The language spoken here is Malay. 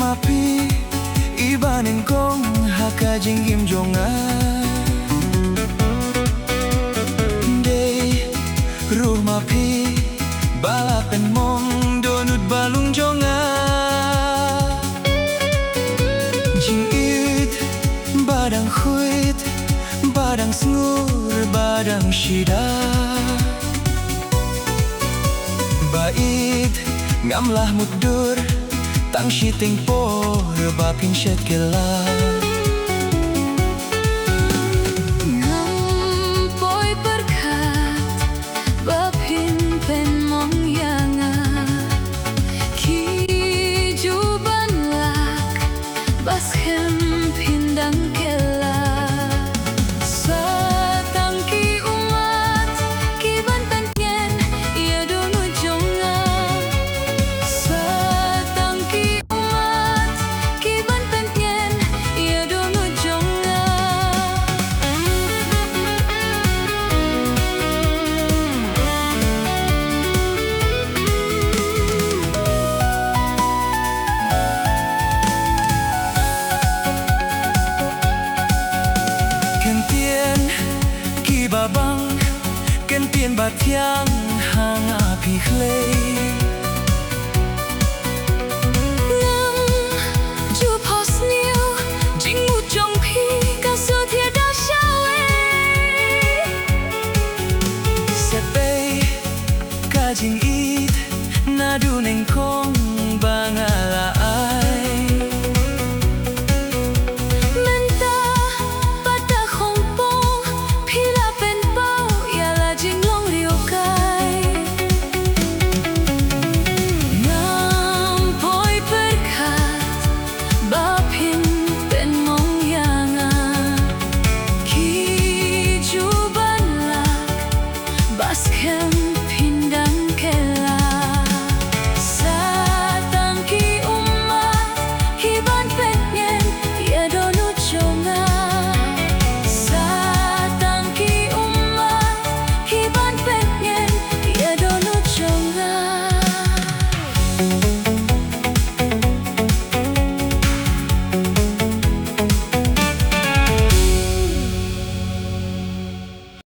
Maphi iba Nyngkong Haka Jingim Jongnga Day ruh Maphi balapen mong donut balung Jongnga Jingit badang huit badang sngur badang shida Bait ngamlah mudur tang shiting po rebapin shet kela ngam poi berkat bapin pen mong yanga ki juban lak bas hem pindang kela satang ki umat ki ban pengen ia donu Jongnga babang ken tien ba thiang hang a phi khlei